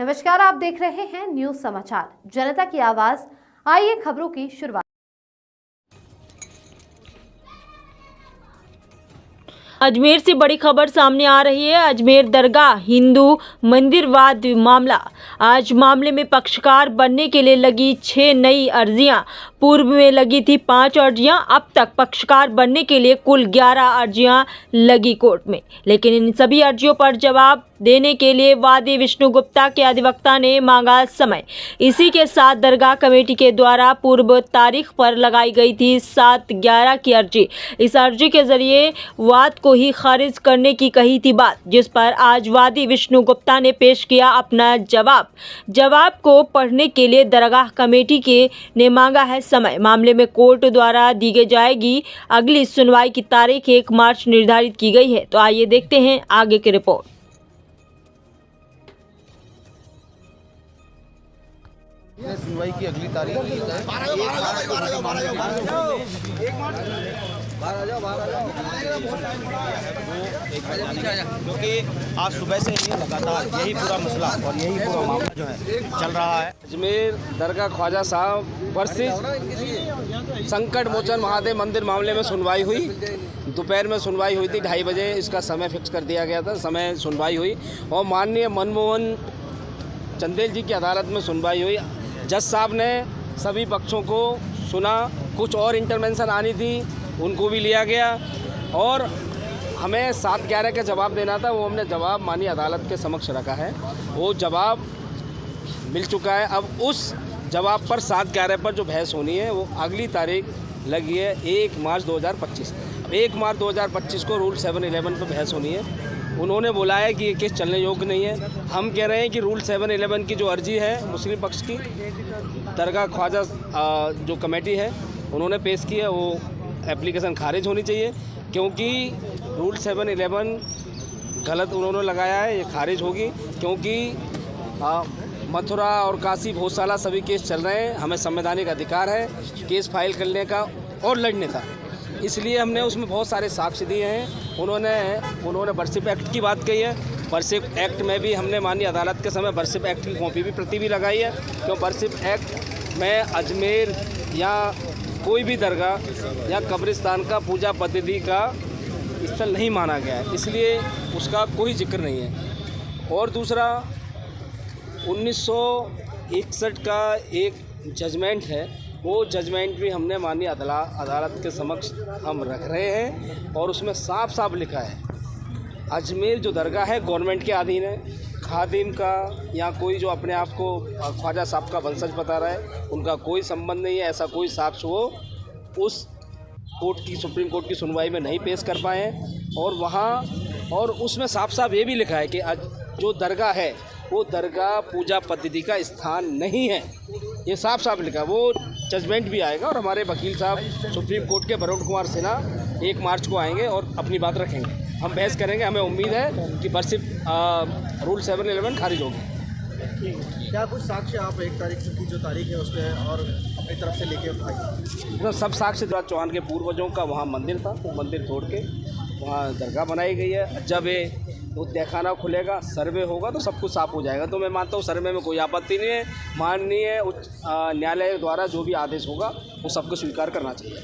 नमस्कार, आप देख रहे हैं न्यूज समाचार, जनता की आवाज। आइए खबरों की शुरुआत। अजमेर से बड़ी खबर सामने आ रही है। अजमेर दरगाह हिंदू मंदिर वाद मामला। आज मामले में पक्षकार बनने के लिए लगी 6 नई अर्जियां। पूर्व में लगी थी 5 अर्जियां। अब तक पक्षकार बनने के लिए कुल 11 अर्जियां लगी कोर्ट में, लेकिन इन सभी अर्जियों पर जवाब देने के लिए वादी विष्णु गुप्ता के अधिवक्ता ने मांगा समय। इसी के साथ दरगाह कमेटी के द्वारा पूर्व तारीख पर लगाई गई थी 7/11 की अर्जी। इस अर्जी के जरिए वाद को ही खारिज करने की कही थी बात, जिस पर आज वादी विष्णु गुप्ता ने पेश किया अपना जवाब को पढ़ने के लिए दरगाह कमेटी के ने मांगा है समय। मामले में कोर्ट द्वारा दी जाएगी अगली सुनवाई की तारीख 1 मार्च निर्धारित की गई है। तो आइए देखते हैं आगे की रिपोर्ट। सुनवाई की अगली तारीख क्योंकि आज सुबह से ही लगातार यही पूरा मसला और यही पूरा मामला जो है चल रहा है। अजमेर दरगाह ख्वाजा साहब वर्सेस संकट मोचन महादेव मंदिर मामले में सुनवाई हुई। दोपहर में सुनवाई हुई थी, 2:30 बजे इसका समय फिक्स कर दिया गया था। समय सुनवाई हुई और माननीय मनमोहन चंदेल जी की अदालत में सुनवाई हुई। जज साहब ने सभी पक्षों को सुना। कुछ और इंटरवेंशन आनी थी, उनको भी लिया गया और हमें 7/11 का जवाब देना था। वो हमने जवाब माननीय अदालत के समक्ष रखा है। वो जवाब मिल चुका है। अब उस जवाब पर 7/11 पर जो बहस होनी है वो अगली तारीख लगी है 1 मार्च 2025। 1 मार्च 2025 को रूल 711 पर बहस होनी है। उन्होंने बोला है कि ये केस चलने योग्य नहीं है। हम कह रहे हैं कि रूल 711 की जो अर्जी है मुस्लिम पक्ष की, दरगाह ख्वाजा जो कमेटी है उन्होंने पेश की है, वो एप्लीकेशन खारिज होनी चाहिए, क्योंकि रूल 711 गलत उन्होंने लगाया है। ये खारिज होगी क्योंकि मथुरा और काशी भोजशाला सभी केस चल रहे हैं। हमें संवैधानिक अधिकार है केस फाइल करने का और लड़ने का, इसलिए हमने उसमें बहुत सारे साक्ष्य दिए हैं। उन्होंने वर्शिप एक्ट की बात कही है। वर्शिप एक्ट में भी हमने माननीय अदालत के समय वर्शिप एक्ट की कॉपी भी प्रति भी लगाई है, क्यों वर्शिप एक्ट में अजमेर या कोई भी दरगाह या कब्रिस्तान का पूजा पद्धति का स्थल नहीं माना गया है, इसलिए उसका कोई जिक्र नहीं है। और दूसरा 1961 का एक जजमेंट है, वो जजमेंट भी हमने माननीय अदालत के समक्ष हम रख रहे हैं और उसमें साफ साफ लिखा है अजमेर जो दरगाह है गवर्नमेंट के अधीन है। खादिम का या कोई जो अपने आप को ख्वाजा साहब का वंशज बता रहा है, उनका कोई संबंध नहीं है। ऐसा कोई साक्ष्य वो उस सुप्रीम कोर्ट की सुनवाई में नहीं पेश कर पाए हैं। और वहाँ और उसमें साफ साफ ये भी लिखा है कि जो दरगाह है वो दरगाह पूजा पद्धति का स्थान नहीं है। ये साफ साफ लिखा। वो जजमेंट भी आएगा और हमारे वकील साहब सुप्रीम कोर्ट के वरुण कुमार सिन्हा 1 मार्च को आएंगे और अपनी बात रखेंगे। हम बहस करेंगे। हमें उम्मीद है कि वर्शिप रूल 711 खारिज होगी। क्या कुछ साक्ष्य आप 1 तारीख की जो तारीख है उसमें और अपनी तरफ से लेके आए? सब साक्ष्य चौहान के पूर्वजों का वहाँ मंदिर था, वो मंदिर तोड़ के वहाँ दरगाह बनाई गई है। जब ये वो तहखाना खुलेगा, सर्वे होगा तो सब कुछ साफ हो जाएगा। तो मैं मानता हूँ सर्वे में कोई आपत्ति नहीं है। माननीय उच्च न्यायालय द्वारा जो भी आदेश होगा वो सबको स्वीकार करना चाहिए।